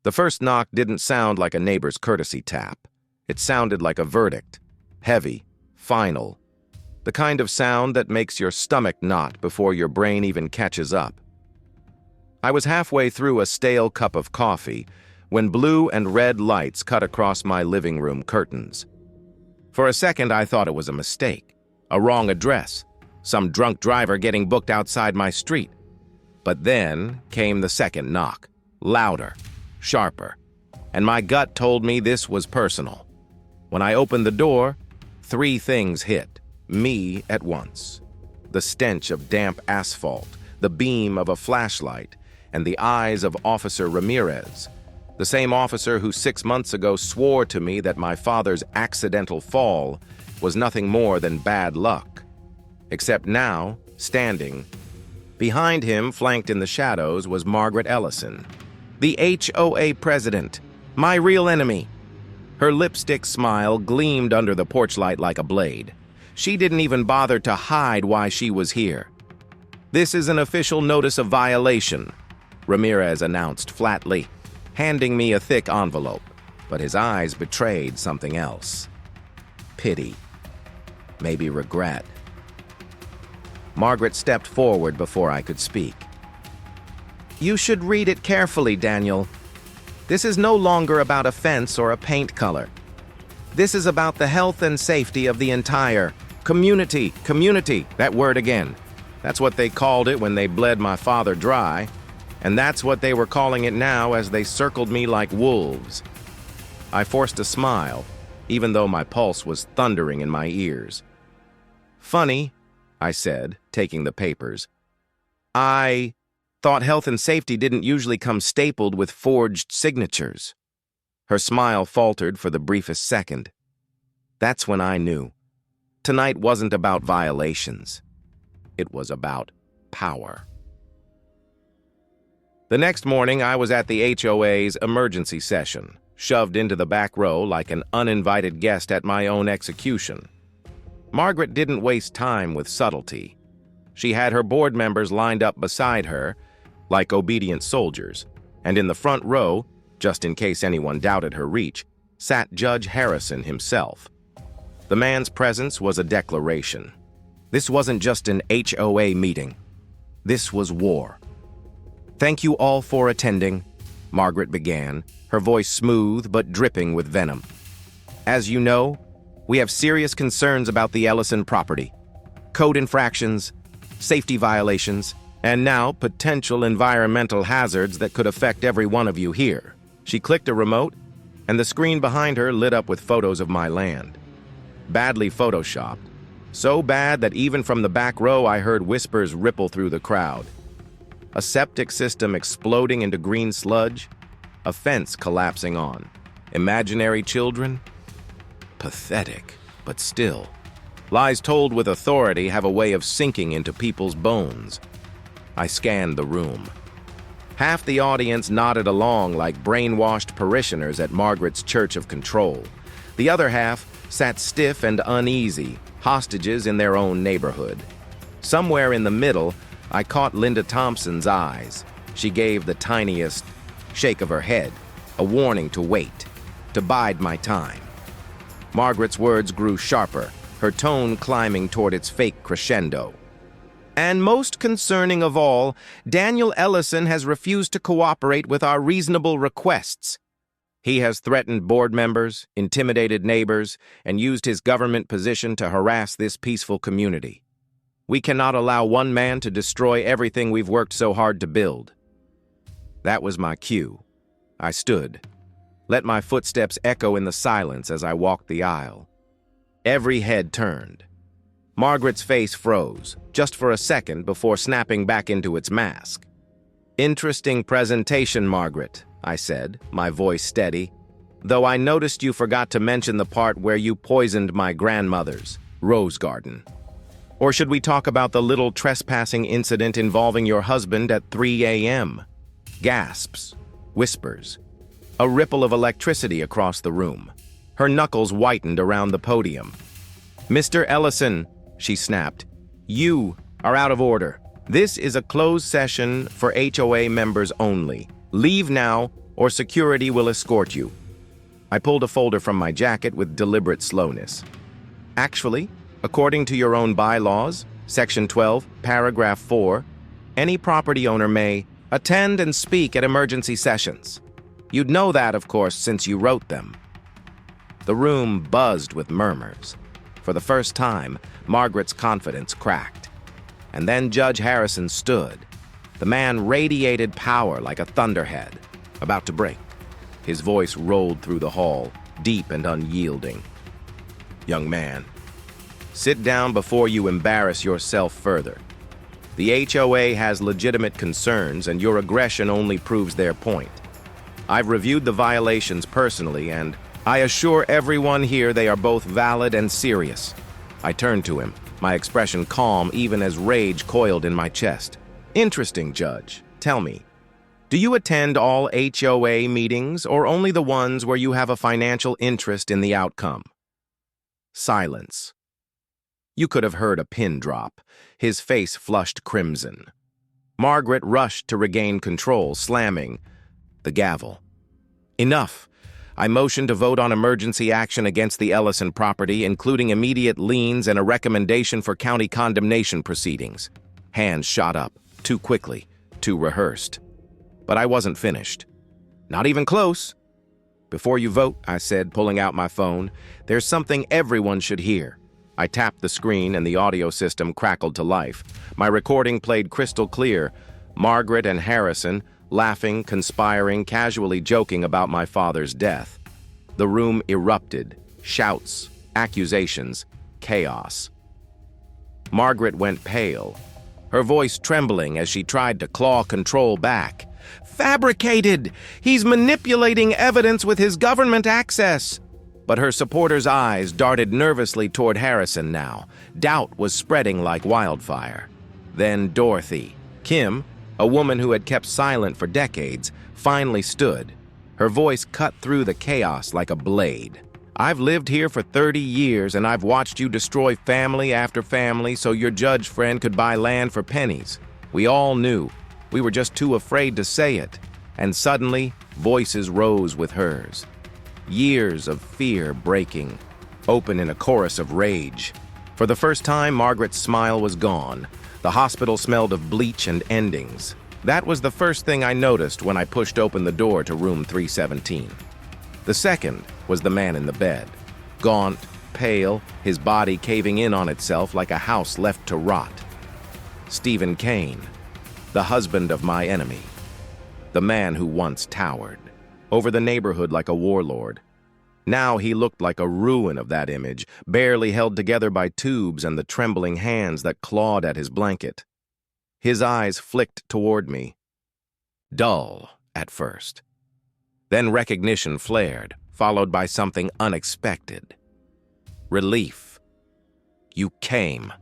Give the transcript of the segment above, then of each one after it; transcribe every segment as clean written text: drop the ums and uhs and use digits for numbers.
The first knock didn't sound like a neighbor's courtesy tap. It sounded like a verdict. Heavy, final. The kind of sound that makes your stomach knot before your brain even catches up. I was halfway through a stale cup of coffee when blue and red lights cut across my living room curtains. For a second, I thought it was a mistake, a wrong address, some drunk driver getting booked outside my street. But then came the second knock, louder, sharper, and my gut told me this was personal. When I opened the door, 3 things hit me at once. The stench of damp asphalt, the beam of a flashlight, and the eyes of Officer Ramirez, the same officer who 6 months ago swore to me that my father's accidental fall was nothing more than bad luck. Except now, standing, behind him, flanked in the shadows, was Margaret Ellison, the HOA president, my real enemy. Her lipstick smile gleamed under the porch light like a blade. She didn't even bother to hide why she was here. "This is an official notice of violation," Ramirez announced flatly, handing me a thick envelope, but his eyes betrayed something else. Pity. Maybe regret. Margaret stepped forward before I could speak. "You should read it carefully, Daniel. This is no longer about a fence or a paint color. This is about the health and safety of the entire community. Community, that word again. That's what they called it when they bled my father dry, and that's what they were calling it now as they circled me like wolves." I forced a smile, even though my pulse was thundering in my ears. "Funny," I said, taking the papers. "I thought health and safety didn't usually come stapled with forged signatures." Her smile faltered for the briefest second. That's when I knew. Tonight wasn't about violations. It was about power. The next morning, I was at the HOA's emergency session, shoved into the back row like an uninvited guest at my own execution. Margaret didn't waste time with subtlety. She had her board members lined up beside her, like obedient soldiers, and in the front row, just in case anyone doubted her reach, sat Judge Harrison himself. The man's presence was a declaration. This wasn't just an HOA meeting. This was war. "Thank you all for attending," Margaret began, her voice smooth but dripping with venom. "As you know, we have serious concerns about the Ellison property. Code infractions, safety violations, and now potential environmental hazards that could affect every one of you here." She clicked a remote, and the screen behind her lit up with photos of my land. Badly photoshopped. So bad that even from the back row I heard whispers ripple through the crowd. A septic system exploding into green sludge, a fence collapsing on. Imaginary children? Pathetic, but still. Lies told with authority have a way of sinking into people's bones. I scanned the room. Half the audience nodded along like brainwashed parishioners at Margaret's Church of Control. The other half sat stiff and uneasy, hostages in their own neighborhood. Somewhere in the middle, I caught Linda Thompson's eyes. She gave the tiniest shake of her head, a warning to wait, to bide my time. Margaret's words grew sharper, her tone climbing toward its fake crescendo. "And most concerning of all, Daniel Ellison has refused to cooperate with our reasonable requests. He has threatened board members, intimidated neighbors, and used his government position to harass this peaceful community. We cannot allow one man to destroy everything we've worked so hard to build." That was my cue. I stood, let my footsteps echo in the silence as I walked the aisle. Every head turned. Margaret's face froze, just for a second before snapping back into its mask. "Interesting presentation, Margaret," I said, my voice steady, "though I noticed you forgot to mention the part where you poisoned my grandmother's rose garden. Or should we talk about the little trespassing incident involving your husband at 3 a.m.? Gasps, whispers, a ripple of electricity across the room. Her knuckles whitened around the podium. "Mr. Ellison," she snapped, "you are out of order. This is a closed session for HOA members only. Leave now, or security will escort you." I pulled a folder from my jacket with deliberate slowness. "Actually, according to your own bylaws, Section 12, Paragraph 4, any property owner may attend and speak at emergency sessions. You'd know that, of course, since you wrote them." The room buzzed with murmurs. For the first time, Margaret's confidence cracked. And then Judge Harrison stood. The man radiated power like a thunderhead, about to break. His voice rolled through the hall, deep and unyielding. "Young man, sit down before you embarrass yourself further. The HOA has legitimate concerns, and your aggression only proves their point. I've reviewed the violations personally, and I assure everyone here they are both valid and serious." I turned to him, my expression calm even as rage coiled in my chest. "Interesting, Judge. Tell me, do you attend all HOA meetings or only the ones where you have a financial interest in the outcome?" Silence. You could have heard a pin drop. His face flushed crimson. Margaret rushed to regain control, slamming the gavel. "Enough." I motioned to vote on emergency action against the Ellison property, including immediate liens and a recommendation for county condemnation proceedings. Hands shot up, too quickly, too rehearsed. But I wasn't finished. "Not even close." "Before you vote," I said, pulling out my phone, "there's something everyone should hear." I tapped the screen and the audio system crackled to life. My recording played crystal clear. Margaret and Harrison, laughing, conspiring, casually joking about my father's death. The room erupted. Shouts, accusations, chaos. Margaret went pale, her voice trembling as she tried to claw control back. "Fabricated! He's manipulating evidence with his government access!" But her supporters' eyes darted nervously toward Harrison now. Doubt was spreading like wildfire. Then Dorothy, Kim, a woman who had kept silent for decades, finally stood. Her voice cut through the chaos like a blade. "I've lived here for 30 years, and I've watched you destroy family after family so your judge friend could buy land for pennies. We all knew. We were just too afraid to say it." And suddenly, voices rose with hers. Years of fear breaking, open in a chorus of rage. For the first time, Margaret's smile was gone. The hospital smelled of bleach and endings. That was the first thing I noticed when I pushed open the door to room 317. The second was the man in the bed. Gaunt, pale, his body caving in on itself like a house left to rot. Stephen Kane, the husband of my enemy. The man who once towered over the neighborhood like a warlord. Now he looked like a ruin of that image, barely held together by tubes and the trembling hands that clawed at his blanket. His eyes flicked toward me. Dull at first. Then recognition flared, followed by something unexpected. Relief. "You came,"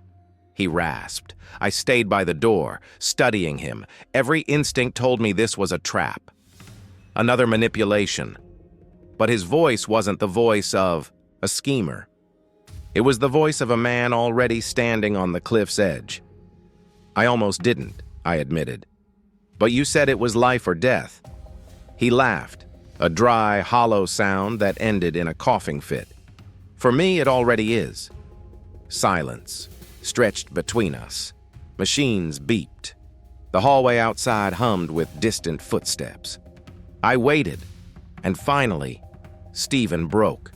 he rasped. I stayed by the door, studying him. Every instinct told me this was a trap. Another manipulation. But his voice wasn't the voice of a schemer. It was the voice of a man already standing on the cliff's edge. "I almost didn't," I admitted. "But you said it was life or death." He laughed, a dry, hollow sound that ended in a coughing fit. "For me, it already is." Silence stretched between us. Machines beeped. The hallway outside hummed with distant footsteps. I waited, and finally, Stephen broke.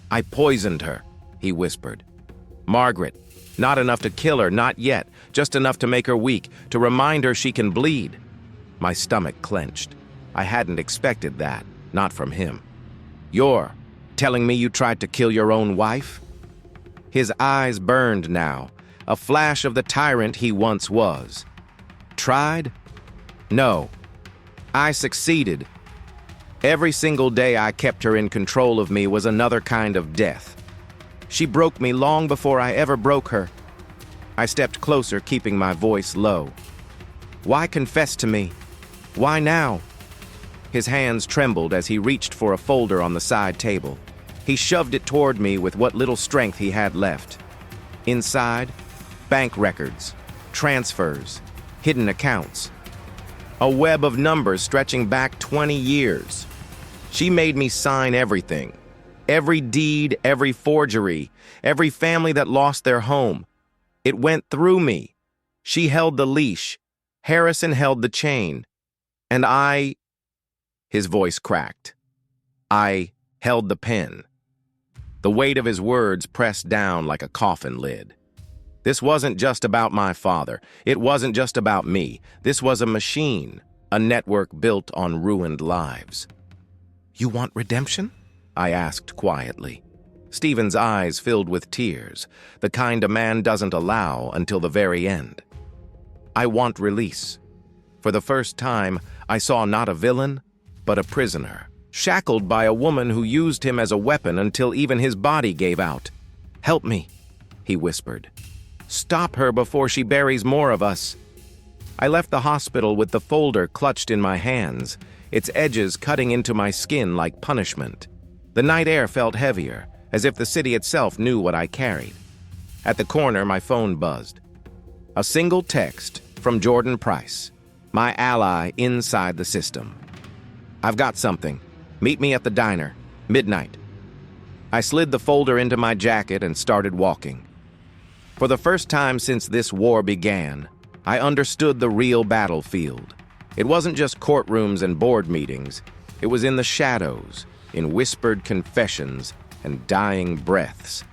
"I poisoned her," he whispered. "Margaret, not enough to kill her, not yet, just enough to make her weak, to remind her she can bleed." My stomach clenched. I hadn't expected that, not from him. "You're telling me you tried to kill your own wife?" His eyes burned now, a flash of the tyrant he once was. "Tried? No. I succeeded. Every single day I kept her in control of me was another kind of death. She broke me long before I ever broke her." I stepped closer, keeping my voice low. "Why confess to me? Why now?" His hands trembled as he reached for a folder on the side table. He shoved it toward me with what little strength he had left. Inside, bank records, transfers, hidden accounts. a web of numbers stretching back 20 years. She made me sign everything. Every deed, every forgery, every family that lost their home. It went through me. She held the leash. Harrison held the chain. And I... His voice cracked. I held the pen. The weight of his words pressed down like a coffin lid. This wasn't just about my father. It wasn't just about me. This was a machine, a network built on ruined lives. "You want redemption?" I asked quietly. Stephen's eyes filled with tears, the kind a man doesn't allow until the very end. "I want release." For the first time, I saw not a villain, but a prisoner, shackled by a woman who used him as a weapon until even his body gave out. "Help me," he whispered. "Stop her before she buries more of us." I left the hospital with the folder clutched in my hands, its edges cutting into my skin like punishment. The night air felt heavier, as if the city itself knew what I carried. At the corner, my phone buzzed. A single text from Jordan Price, my ally inside the system. "I've got something. Meet me at the diner. Midnight." I slid the folder into my jacket and started walking. For the first time since this war began, I understood the real battlefield. It wasn't just courtrooms and board meetings. It was in the shadows, in whispered confessions and dying breaths.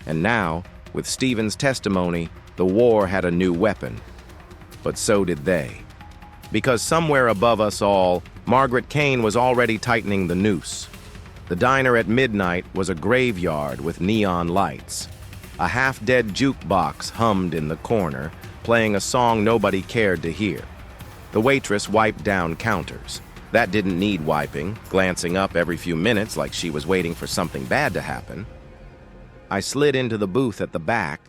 And now, with Stephen's testimony, the war had a new weapon. But so did they. Because somewhere above us all, Margaret Kane was already tightening the noose. The diner at midnight was a graveyard with neon lights. A half-dead jukebox hummed in the corner, playing a song nobody cared to hear. The waitress wiped down counters. That didn't need wiping, glancing up every few minutes like she was waiting for something bad to happen. I slid into the booth at the back,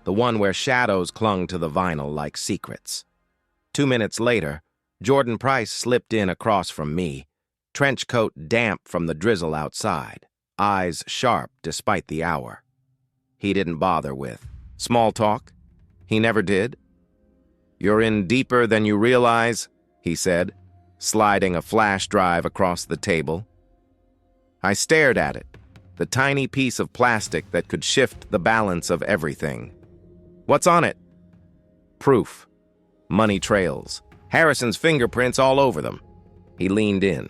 the one where shadows clung to the vinyl like secrets. 2 minutes later, Jordan Price slipped in across from me, trench coat damp from the drizzle outside, eyes sharp despite the hour. He didn't bother with small talk. He never did. "You're in deeper than you realize," he said, sliding a flash drive across the table. I stared at it, the tiny piece of plastic that could shift the balance of everything. "What's on it?" "Proof. Money trails. Harrison's fingerprints all over them." He leaned in,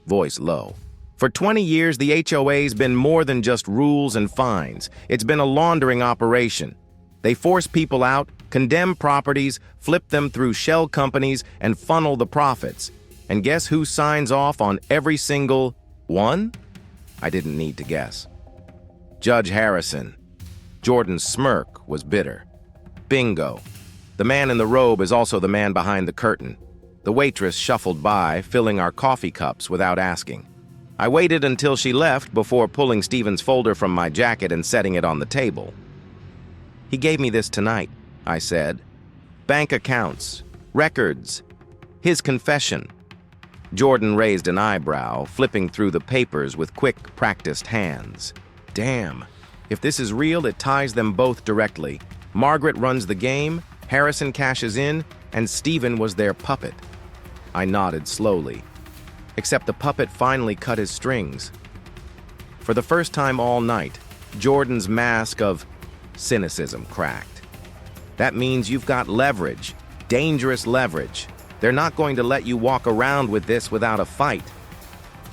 voice low. "For 20 years, the HOA's been more than just rules and fines. It's been a laundering operation. They force people out, condemn properties, flip them through shell companies, and funnel the profits. And guess who signs off on every single one?" I didn't need to guess. "Judge Harrison." Jordan's smirk was bitter. "Bingo. The man in the robe is also the man behind the curtain." The waitress shuffled by, filling our coffee cups without asking. I waited until she left before pulling Stephen's folder from my jacket and setting it on the table. "He gave me this tonight," I said. "Bank accounts, records, his confession." Jordan raised an eyebrow, flipping through the papers with quick, practiced hands. "Damn. If this is real, it ties them both directly. Margaret runs the game, Harrison cashes in, and Stephen was their puppet." I nodded slowly. Except the puppet finally cut his strings. For the first time all night, Jordan's mask of cynicism cracked. "That means you've got leverage, dangerous leverage. They're not going to let you walk around with this without a fight."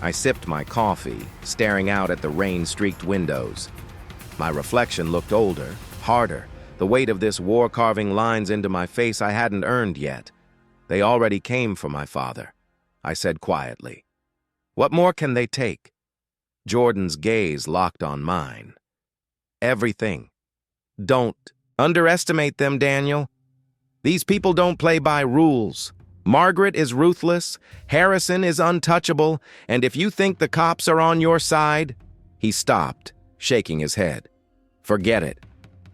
I sipped my coffee, staring out at the rain-streaked windows. My reflection looked older, harder. The weight of this war carving lines into my face I hadn't earned yet. They already came for my father, I said quietly. "What more can they take?" Jordan's gaze locked on mine. "Everything. Don't underestimate them, Daniel. These people don't play by rules. Margaret is ruthless, Harrison is untouchable, and if you think the cops are on your side..." He stopped, shaking his head. "Forget it.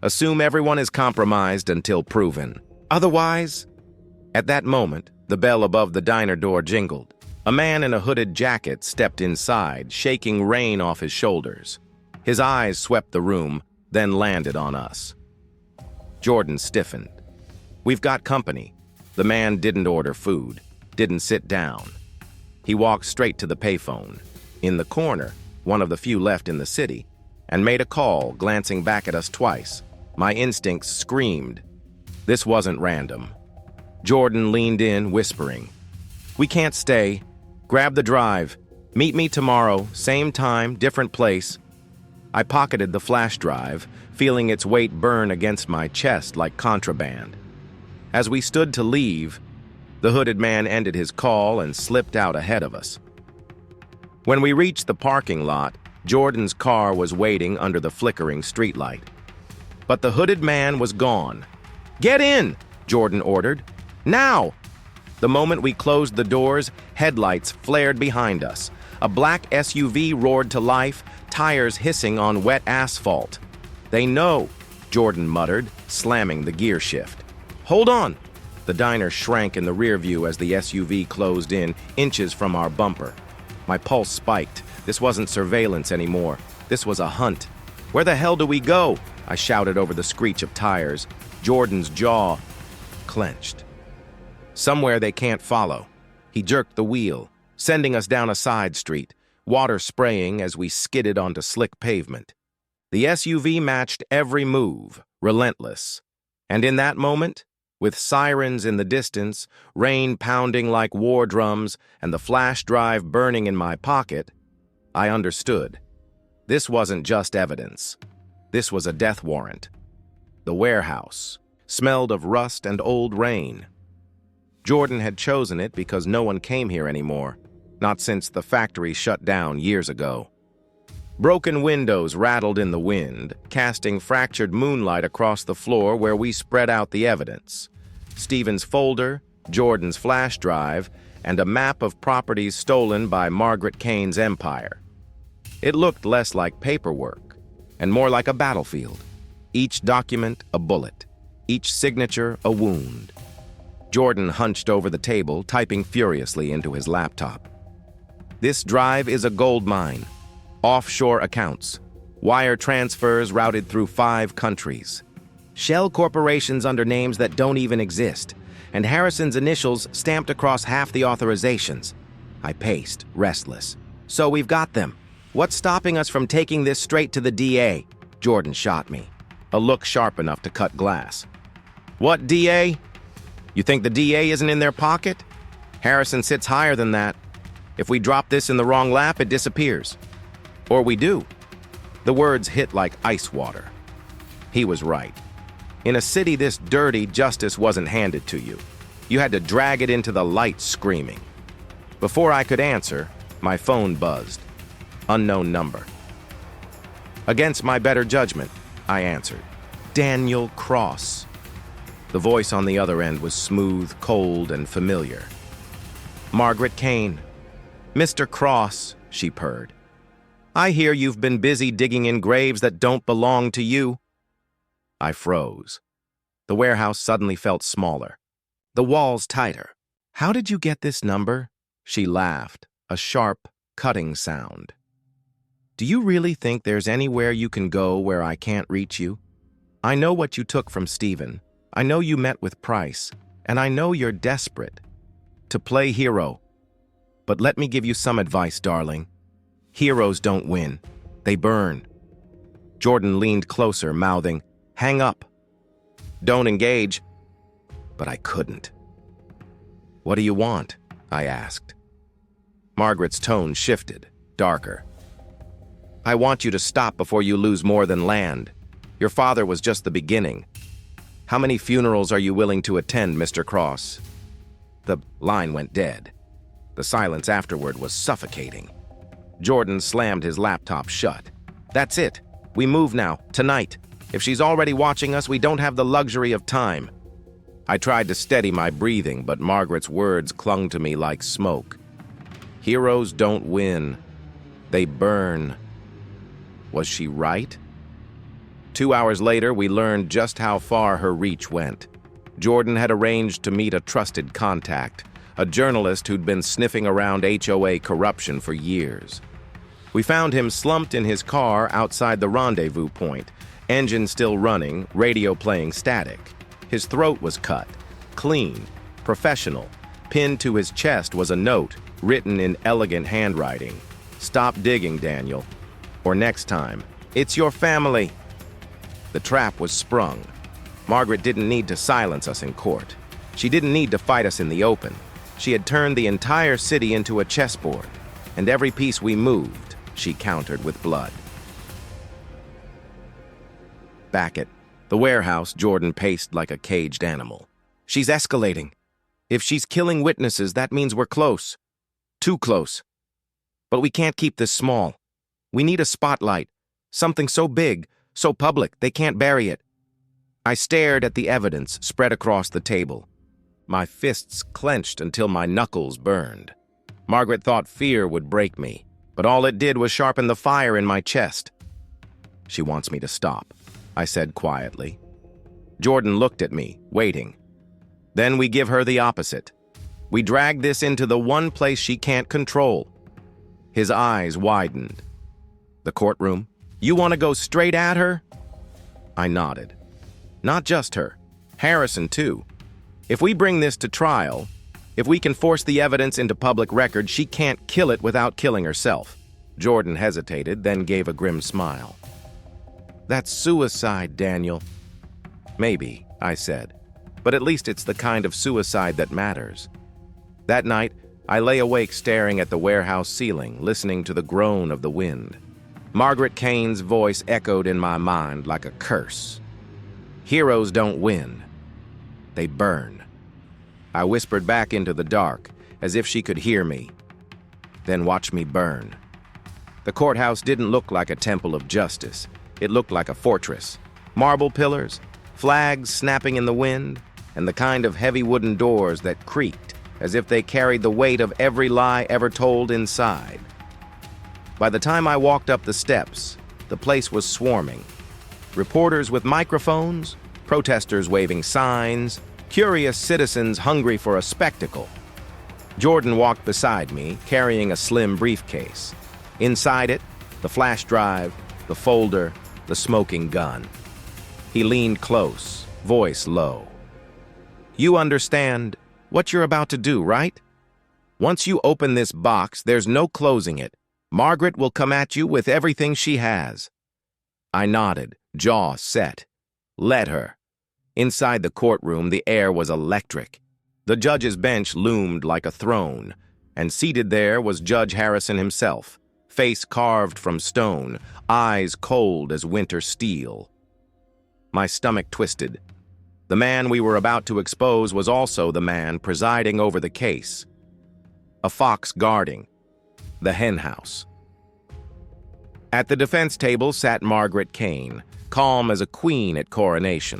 Assume everyone is compromised until proven. Otherwise..." At that moment, the bell above the diner door jingled. A man in a hooded jacket stepped inside, shaking rain off his shoulders. His eyes swept the room, then landed on us. Jordan stiffened. "We've got company." The man didn't order food. didn't sit down. He walked straight to the payphone, in the corner, one of the few left in the city, and made a call, glancing back at us twice. My instincts screamed. This wasn't random. Jordan leaned in, whispering, "We can't stay. Grab the drive. Meet me tomorrow, same time, different place." I pocketed the flash drive, feeling its weight burn against my chest like contraband. As we stood to leave, the hooded man ended his call and slipped out ahead of us. When we reached the parking lot, Jordan's car was waiting under the flickering streetlight. But the hooded man was gone. "Get in!" Jordan ordered. "Now!" The moment we closed the doors, headlights flared behind us. A black SUV roared to life, tires hissing on wet asphalt. "They know," Jordan muttered, slamming the gear shift. "Hold on!" The diner shrank in the rear view as the SUV closed in, inches from our bumper. My pulse spiked. This wasn't surveillance anymore. This was a hunt. "Where the hell do we go?" I shouted over the screech of tires. Jordan's jaw clenched. "Somewhere they can't follow." He jerked the wheel, sending us down a side street, water spraying as we skidded onto slick pavement. The SUV matched every move, relentless. And in that moment, with sirens in the distance, rain pounding like war drums, and the flash drive burning in my pocket, I understood. This wasn't just evidence. This was a death warrant. The warehouse smelled of rust and old rain. Jordan had chosen it because no one came here anymore, not since the factory shut down years ago. Broken windows rattled in the wind, casting fractured moonlight across the floor where we spread out the evidence. Stephen's folder, Jordan's flash drive, and a map of properties stolen by Margaret Kane's empire. It looked less like paperwork and more like a battlefield. Each document a bullet, each signature a wound. Jordan hunched over the table, typing furiously into his laptop. "This drive is a gold mine. Offshore accounts. Wire transfers routed through 5 countries. Shell corporations under names that don't even exist. And Harrison's initials stamped across half the authorizations." I paced, restless. "So we've got them. What's stopping us from taking this straight to the DA?" Jordan shot me, a look sharp enough to cut glass. "What DA? You think the DA isn't in their pocket? Harrison sits higher than that. If we drop this in the wrong lap, it disappears. Or we do." The words hit like ice water. He was right. In a city this dirty, justice wasn't handed to you. You had to drag it into the light screaming. Before I could answer, my phone buzzed. Unknown number. Against my better judgment, I answered. Daniel Cross. The voice on the other end was smooth, cold, and familiar. "Margaret Kane. Mr. Cross," she purred. "I hear you've been busy digging in graves that don't belong to you." I froze. The warehouse suddenly felt smaller, the walls tighter. "How did you get this number?" She laughed, a sharp, cutting sound. "Do you really think there's anywhere you can go where I can't reach you? I know what you took from Stephen. I know you met with Price, and I know you're desperate to play hero. But let me give you some advice, darling. Heroes don't win. They burn." Jordan leaned closer, mouthing, "Hang up. Don't engage." But I couldn't. "What do you want?" I asked. Margaret's tone shifted, darker. "I want you to stop before you lose more than land. Your father was just the beginning. How many funerals are you willing to attend, Mr. Cross?" The line went dead. The silence afterward was suffocating. Jordan slammed his laptop shut. "That's it. We move now, tonight. If she's already watching us, we don't have the luxury of time." I tried to steady my breathing, but Margaret's words clung to me like smoke. Heroes don't win. They burn. Was she right? 2 hours later, we learned just how far her reach went. Jordan had arranged to meet a trusted contact, a journalist who'd been sniffing around HOA corruption for years. We found him slumped in his car outside the rendezvous point, engine still running, radio playing static. His throat was cut, clean, professional, Pinned to his chest was a note, written in elegant handwriting. "Stop digging, Daniel. Or next time, it's your family." The trap was sprung. Margaret didn't need to silence us in court. She didn't need to fight us in the open. She had turned the entire city into a chessboard, and every piece we moved, she countered with blood. Back at the warehouse, Jordan paced like a caged animal. "She's escalating. If she's killing witnesses, that means we're close. Too close. But we can't keep this small. We need a spotlight. Something so big, so public, they can't bury it." I stared at the evidence spread across the table. My fists clenched until my knuckles burned. Margaret thought fear would break me, but all it did was sharpen the fire in my chest. "She wants me to stop," I said quietly. Jordan looked at me, waiting. "Then we give her the opposite. We drag this into the one place she can't control." His eyes widened. "The courtroom? You want to go straight at her?" I nodded. "Not just her. Harrison, too. If we bring this to trial, if we can force the evidence into public record, she can't kill it without killing herself." Jordan hesitated, then gave a grim smile. "That's suicide, Daniel." "Maybe," I said, "but at least it's the kind of suicide that matters." That night, I lay awake staring at the warehouse ceiling, listening to the groan of the wind. Margaret Kane's voice echoed in my mind like a curse. "Heroes don't win. They burn." I whispered back into the dark, as if she could hear me. "Then watch me burn." The courthouse didn't look like a temple of justice. It looked like a fortress. Marble pillars, flags snapping in the wind, and the kind of heavy wooden doors that creaked, as if they carried the weight of every lie ever told inside. By the time I walked up the steps, the place was swarming. Reporters with microphones, protesters waving signs, curious citizens hungry for a spectacle. Jordan walked beside me, carrying a slim briefcase. Inside it, the flash drive, the folder, the smoking gun. He leaned close, voice low. "You understand what you're about to do, right? Once you open this box, there's no closing it. Margaret will come at you with everything she has." I nodded, jaw set. "Let her." Inside the courtroom, the air was electric. The judge's bench loomed like a throne, and seated there was Judge Harrison himself, face carved from stone, eyes cold as winter steel. My stomach twisted. The man we were about to expose was also the man presiding over the case. A fox guarding the henhouse. At the defense table sat Margaret Kane, calm as a queen at coronation.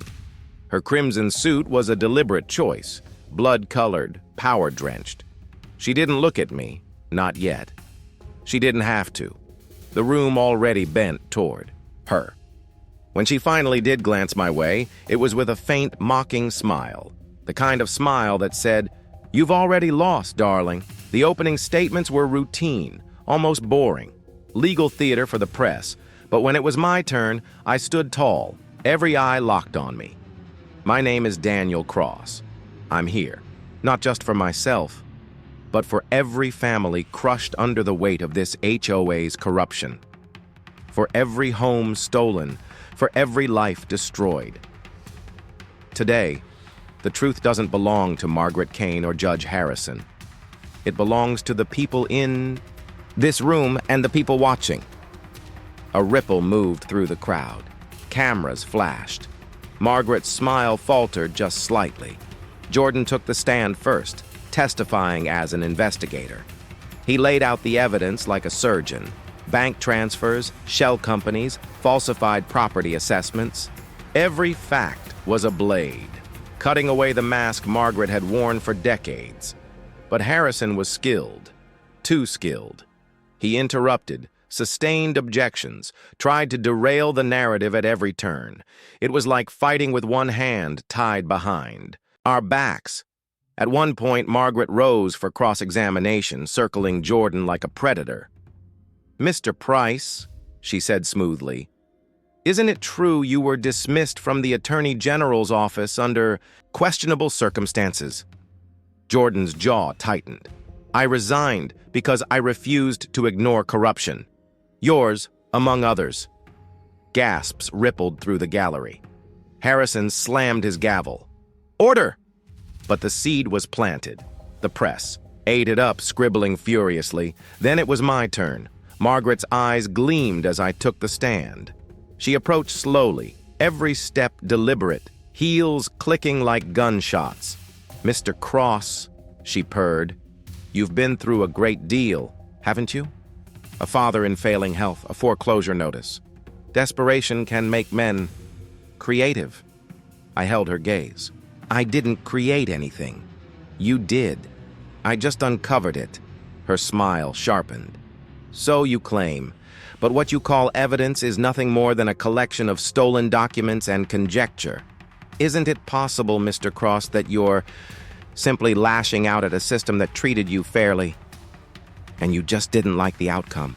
Her crimson suit was a deliberate choice, blood-colored, power-drenched. She didn't look at me, not yet. She didn't have to. The room already bent toward her. When she finally did glance my way, it was with a faint, mocking smile, the kind of smile that said, "You've already lost, darling." The opening statements were routine, almost boring, legal theater for the press, but when it was my turn, I stood tall, every eye locked on me. "My name is Daniel Cross. I'm here, not just for myself, but for every family crushed under the weight of this HOA's corruption, for every home stolen, for every life destroyed. Today, the truth doesn't belong to Margaret Kane or Judge Harrison. It belongs to the people in this room and the people watching." A ripple moved through the crowd. Cameras flashed. Margaret's smile faltered just slightly. Jordan took the stand first, testifying as an investigator. He laid out the evidence like a surgeon. Bank transfers, shell companies, falsified property assessments. Every fact was a blade, cutting away the mask Margaret had worn for decades. But Harrison was skilled, too skilled. He interrupted, sustained objections, tried to derail the narrative at every turn. It was like fighting with one hand tied behind our backs. At one point, Margaret rose for cross-examination, circling Jordan like a predator. "Mr. Price," she said smoothly, "isn't it true you were dismissed from the Attorney General's office under questionable circumstances?" Jordan's jaw tightened. I resigned because I refused to ignore corruption. Yours, among others. Gasps rippled through the gallery. Harrison slammed his gavel. Order! But the seed was planted. The press ate it up, scribbling furiously. Then it was my turn. Margaret's eyes gleamed as I took the stand. She approached slowly, every step deliberate, heels clicking like gunshots. Mr. Cross, she purred, you've been through a great deal, haven't you? A father in failing health, a foreclosure notice. Desperation can make men creative. I held her gaze. I didn't create anything. You did. I just uncovered it. Her smile sharpened. So you claim, but what you call evidence is nothing more than a collection of stolen documents and conjecture. Isn't it possible, Mr. Cross, that you're simply lashing out at a system that treated you fairly, and you just didn't like the outcome?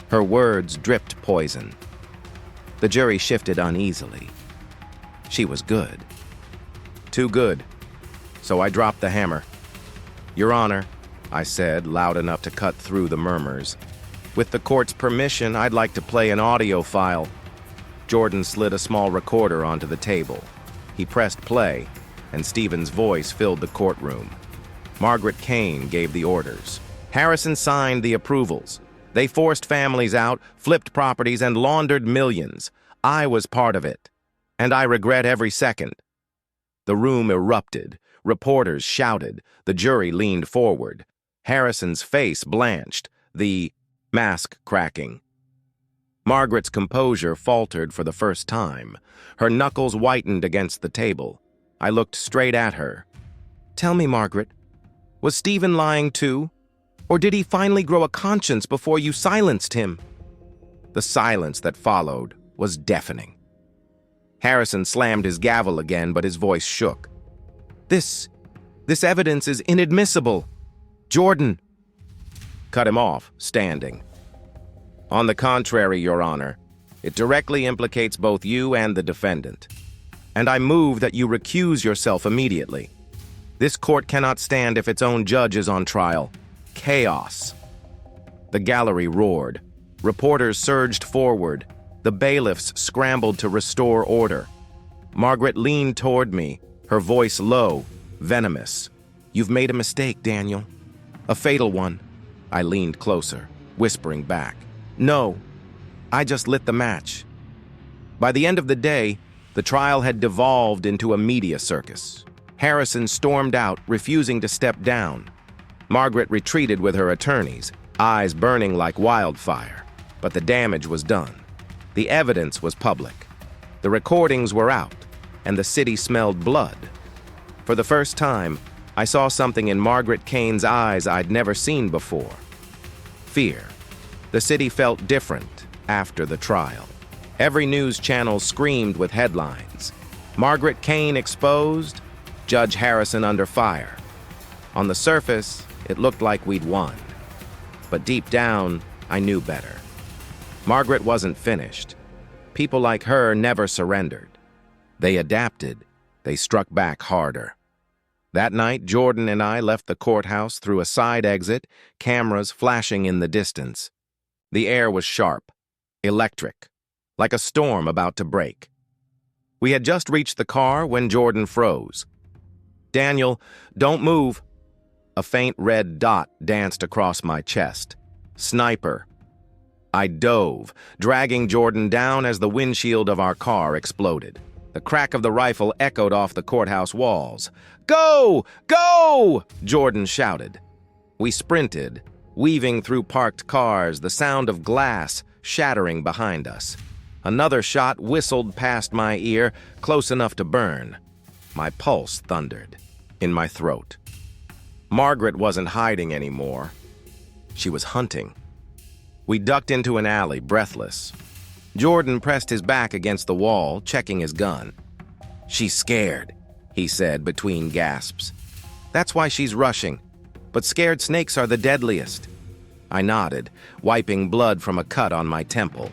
Her words dripped poison. The jury shifted uneasily. She was good. Too good. So I dropped the hammer. Your Honor, I said, loud enough to cut through the murmurs. With the court's permission, I'd like to play an audio file. Jordan slid a small recorder onto the table. He pressed play, and Stephen's voice filled the courtroom. Margaret Kane gave the orders. Harrison signed the approvals. They forced families out, flipped properties, and laundered millions. I was part of it, and I regret every second. The room erupted. Reporters shouted. The jury leaned forward. Harrison's face blanched, the mask cracking. Margaret's composure faltered for the first time. Her knuckles whitened against the table. I looked straight at her. Tell me, Margaret, was Stephen lying too? Or did he finally grow a conscience before you silenced him? The silence that followed was deafening. Harrison slammed his gavel again, but his voice shook. This evidence is inadmissible. Jordan. Cut him off, standing. On the contrary, Your Honor, it directly implicates both you and the defendant. And I move that you recuse yourself immediately. This court cannot stand if its own judge is on trial. Chaos. The gallery roared. Reporters surged forward. The bailiffs scrambled to restore order. Margaret leaned toward me, her voice low, venomous. You've made a mistake, Daniel. A fatal one. I leaned closer, whispering back. No, I just lit the match. By the end of the day, the trial had devolved into a media circus. Harrison stormed out, refusing to step down. Margaret retreated with her attorneys, eyes burning like wildfire. But the damage was done. The evidence was public. The recordings were out, and the city smelled blood. For the first time, I saw something in Margaret Kane's eyes I'd never seen before. Fear. The city felt different after the trial. Every news channel screamed with headlines. Margaret Kane exposed, Judge Harrison under fire. On the surface, it looked like we'd won. But deep down, I knew better. Margaret wasn't finished. People like her never surrendered. They adapted. They struck back harder. That night, Jordan and I left the courthouse through a side exit, cameras flashing in the distance. The air was sharp, electric, like a storm about to break. We had just reached the car when Jordan froze. Daniel, don't move. A faint red dot danced across my chest. Sniper. I dove, dragging Jordan down as the windshield of our car exploded. The crack of the rifle echoed off the courthouse walls. Go! Go! Jordan shouted. We sprinted, weaving through parked cars, the sound of glass shattering behind us. Another shot whistled past my ear, close enough to burn. My pulse thundered in my throat. Margaret wasn't hiding anymore. She was hunting. We ducked into an alley, breathless. Jordan pressed his back against the wall, checking his gun. She's scared, he said between gasps. That's why she's rushing. But scared snakes are the deadliest. I nodded, wiping blood from a cut on my temple.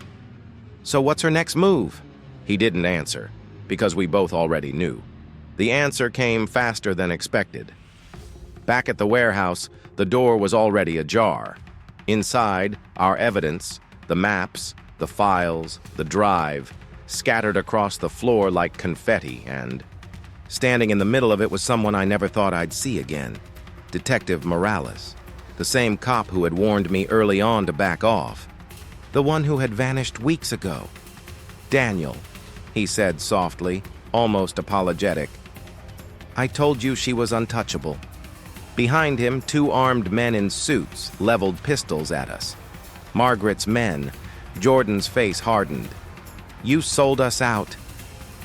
So what's her next move? He didn't answer, because we both already knew. The answer came faster than expected. Back at the warehouse, the door was already ajar. Inside, our evidence, the maps, the files, the drive, scattered across the floor like confetti, and standing in the middle of it was someone I never thought I'd see again. Detective Morales, the same cop who had warned me early on to back off. The one who had vanished weeks ago. "Daniel," he said softly, almost apologetic. "I told you she was untouchable." Behind him, two armed men in suits leveled pistols at us. Margaret's men. Jordan's face hardened. "You sold us out."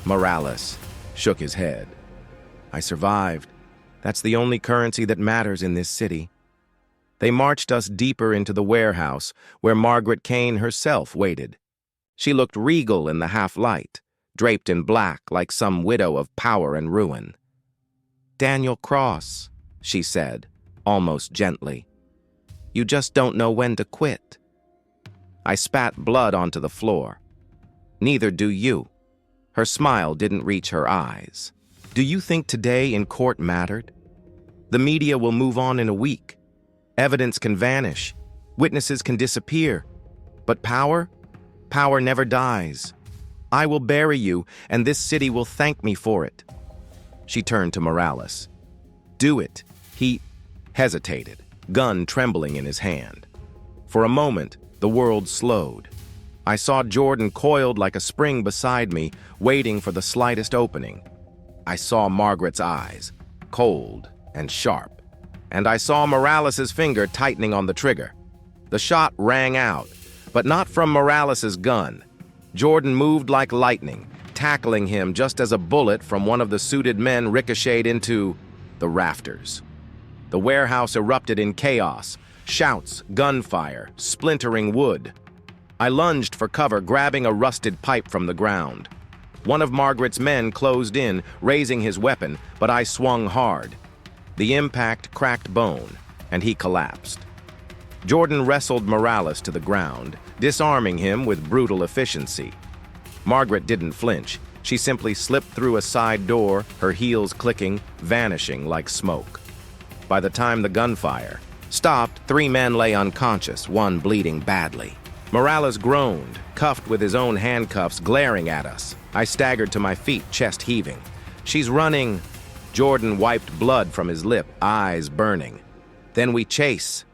Morales shook his head. "I survived. That's the only currency that matters in this city." They marched us deeper into the warehouse, where Margaret Kane herself waited. She looked regal in the half-light, draped in black like some widow of power and ruin. "Daniel Cross," she said, almost gently. "You just don't know when to quit." I spat blood onto the floor. "Neither do you." Her smile didn't reach her eyes. "Do you think today in court mattered? The media will move on in a week. Evidence can vanish. Witnesses can disappear. But power? Power never dies. I will bury you, and this city will thank me for it." She turned to Morales. "Do it." He hesitated, gun trembling in his hand. For a moment, the world slowed. I saw Jordan coiled like a spring beside me, waiting for the slightest opening. I saw Margaret's eyes, cold and sharp, and I saw Morales's finger tightening on the trigger. The shot rang out, but not from Morales's gun. Jordan moved like lightning, tackling him just as a bullet from one of the suited men ricocheted into the rafters. The warehouse erupted in chaos, shouts, gunfire, splintering wood. I lunged for cover, grabbing a rusted pipe from the ground. One of Margaret's men closed in, raising his weapon, but I swung hard. The impact cracked bone, and he collapsed. Jordan wrestled Morales to the ground, disarming him with brutal efficiency. Margaret didn't flinch. She simply slipped through a side door, her heels clicking, vanishing like smoke. By the time the gunfire stopped, 3 men lay unconscious, one bleeding badly. Morales groaned, cuffed with his own handcuffs, glaring at us. I staggered to my feet, chest heaving. "She's running." Jordan wiped blood from his lip, eyes burning. "Then we chase."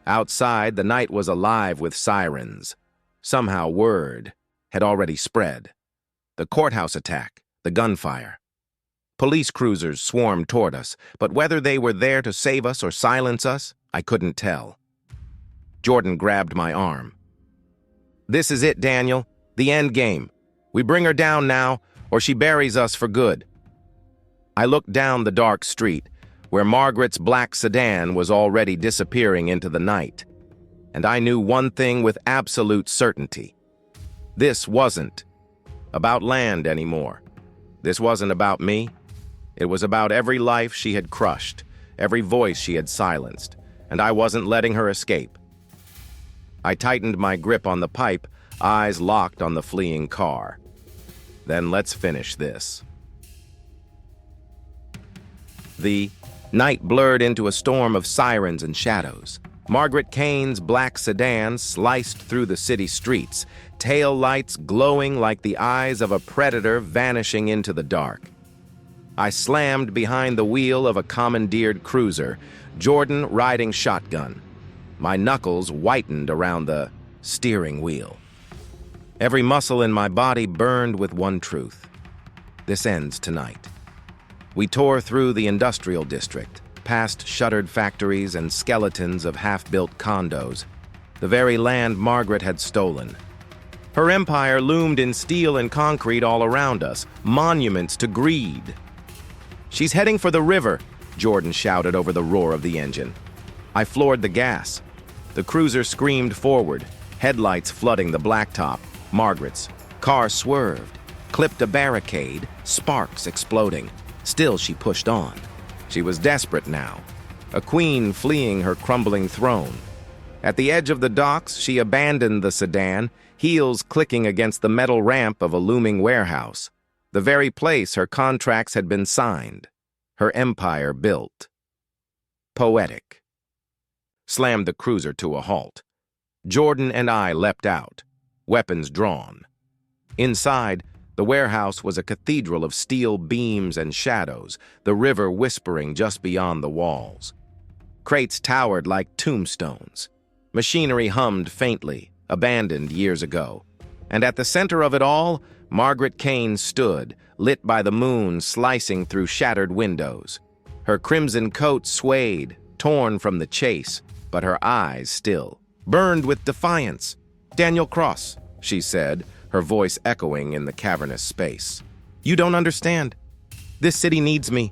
Outside, the night was alive with sirens. Somehow word had already spread. The courthouse attack, the gunfire. Police cruisers swarmed toward us, but whether they were there to save us or silence us, I couldn't tell. Jordan grabbed my arm. "This is it, Daniel. The end game. We bring her down now, or she buries us for good." I looked down the dark street, where Margaret's black sedan was already disappearing into the night. And I knew one thing with absolute certainty. This wasn't about land anymore. This wasn't about me. It was about every life she had crushed, every voice she had silenced, and I wasn't letting her escape. I tightened my grip on the pipe, eyes locked on the fleeing car. Then let's finish this. The night blurred into a storm of sirens and shadows. Margaret Kane's black sedan sliced through the city streets, tail lights glowing like the eyes of a predator vanishing into the dark. I slammed behind the wheel of a commandeered cruiser, Jordan riding shotgun. My knuckles whitened around the steering wheel. Every muscle in my body burned with one truth. This ends tonight. We tore through the industrial district, past shuttered factories and skeletons of half-built condos, the very land Margaret had stolen. Her empire loomed in steel and concrete all around us, monuments to greed. "She's heading for the river," Jordan shouted over the roar of the engine. I floored the gas. The cruiser screamed forward, headlights flooding the blacktop. Margaret's car swerved, clipped a barricade, sparks exploding. Still, she pushed on. She was desperate now, a queen fleeing her crumbling throne. At the edge of the docks, she abandoned the sedan, heels clicking against the metal ramp of a looming warehouse, the very place her contracts had been signed, her empire built. poetic. Slammed the cruiser to a halt. Jordan and I leapt out, weapons drawn. Inside, the warehouse was a cathedral of steel beams and shadows, the river whispering just beyond the walls. Crates towered like tombstones. Machinery hummed faintly, abandoned years ago. And at the center of it all, Margaret Kane stood, lit by the moon slicing through shattered windows. Her crimson coat swayed, torn from the chase, but her eyes still burned with defiance. "Daniel Cross," she said, her voice echoing in the cavernous space. "You don't understand. This city needs me.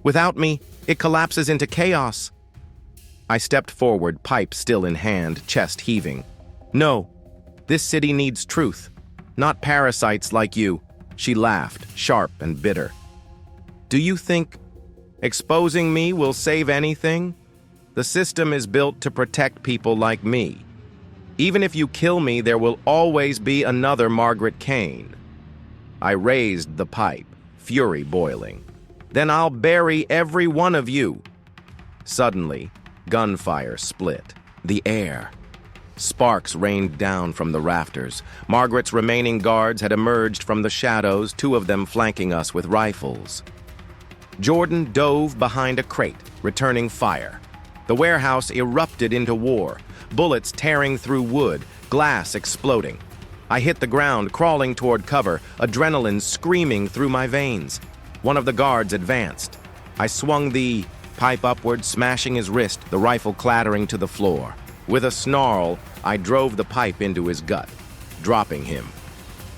Without me, it collapses into chaos." I stepped forward, pipe still in hand, chest heaving. "No, this city needs truth, not parasites like you." She laughed, sharp and bitter. "Do you think exposing me will save anything? The system is built to protect people like me. Even if you kill me, there will always be another Margaret Kane." I raised the pipe, fury boiling. "Then I'll bury every one of you." Suddenly, gunfire split. The air. Sparks rained down from the rafters. Margaret's remaining guards had emerged from the shadows, two of them flanking us with rifles. Jordan dove behind a crate, returning fire. The warehouse erupted into war, bullets tearing through wood, glass exploding. I hit the ground, crawling toward cover, adrenaline screaming through my veins. One of the guards advanced. I swung the pipe upward, smashing his wrist, the rifle clattering to the floor. With a snarl, I drove the pipe into his gut, dropping him.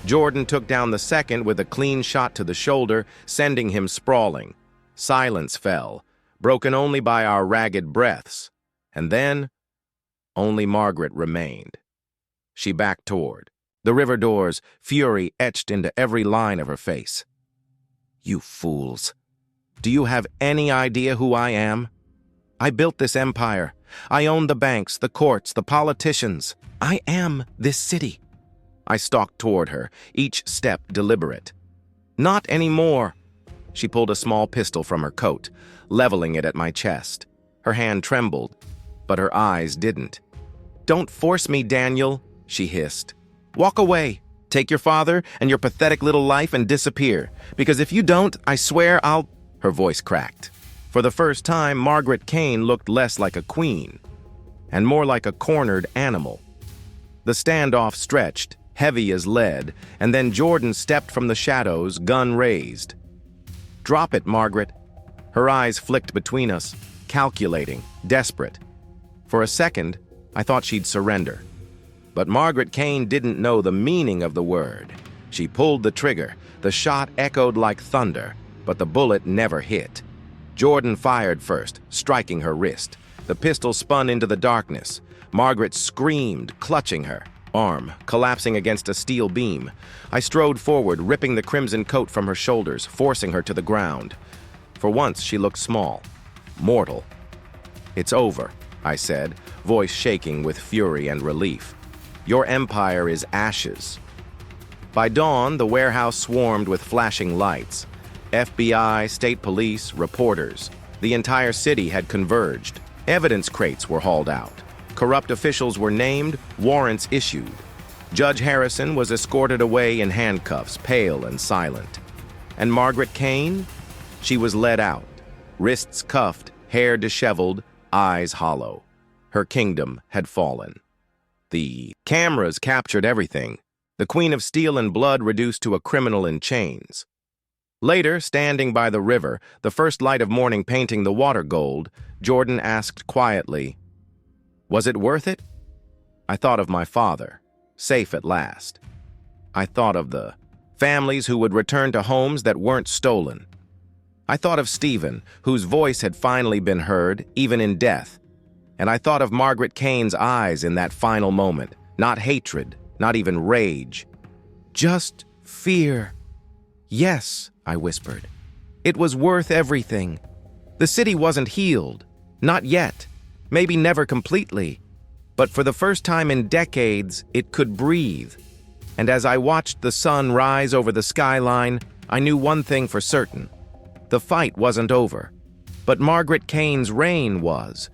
Jordan took down the second with a clean shot to the shoulder, sending him sprawling. Silence fell, broken only by our ragged breaths. And then, only Margaret remained. She backed toward the river doors, fury etched into every line of her face. "You fools. Do you have any idea who I am? I built this empire. I own the banks, the courts, the politicians. I am this city." I stalked toward her, each step deliberate. "Not anymore." She pulled a small pistol from her coat, leveling it at my chest. Her hand trembled, but her eyes didn't. "Don't force me, Daniel," she hissed. "Walk away. Take your father and your pathetic little life and disappear. Because if you don't, I swear I'll—" Her voice cracked. For the first time, Margaret Kane looked less like a queen, and more like a cornered animal. The standoff stretched, heavy as lead, and then Jordan stepped from the shadows, gun raised. "Drop it, Margaret." Her eyes flicked between us, calculating, desperate. For a second, I thought she'd surrender. But Margaret Kane didn't know the meaning of the word. She pulled the trigger. The shot echoed like thunder, but the bullet never hit. Jordan fired first, striking her wrist. The pistol spun into the darkness. Margaret screamed, clutching her arm, collapsing against a steel beam. I strode forward, ripping the crimson coat from her shoulders, forcing her to the ground. For once, she looked small, mortal. "It's over," I said, voice shaking with fury and relief. "Your empire is ashes." By dawn, the warehouse swarmed with flashing lights. FBI, state police, reporters. The entire city had converged. Evidence crates were hauled out. Corrupt officials were named, warrants issued. Judge Harrison was escorted away in handcuffs, pale and silent. And Margaret Kane? She was led out, wrists cuffed, hair disheveled, eyes hollow. Her kingdom had fallen. The cameras captured everything. The Queen of Steel and Blood reduced to a criminal in chains. Later, standing by the river, the first light of morning painting the water gold, Jordan asked quietly, "Was it worth it?" I thought of my father, safe at last. I thought of the families who would return to homes that weren't stolen. I thought of Stephen, whose voice had finally been heard, even in death. And I thought of Margaret Kane's eyes in that final moment, not hatred, not even rage, just fear. "Yes," I whispered. "It was worth everything. The city wasn't healed. Not yet. Maybe never completely. But for the first time in decades, it could breathe. And as I watched the sun rise over the skyline, I knew one thing for certain. The fight wasn't over. But Margaret Kane's reign was.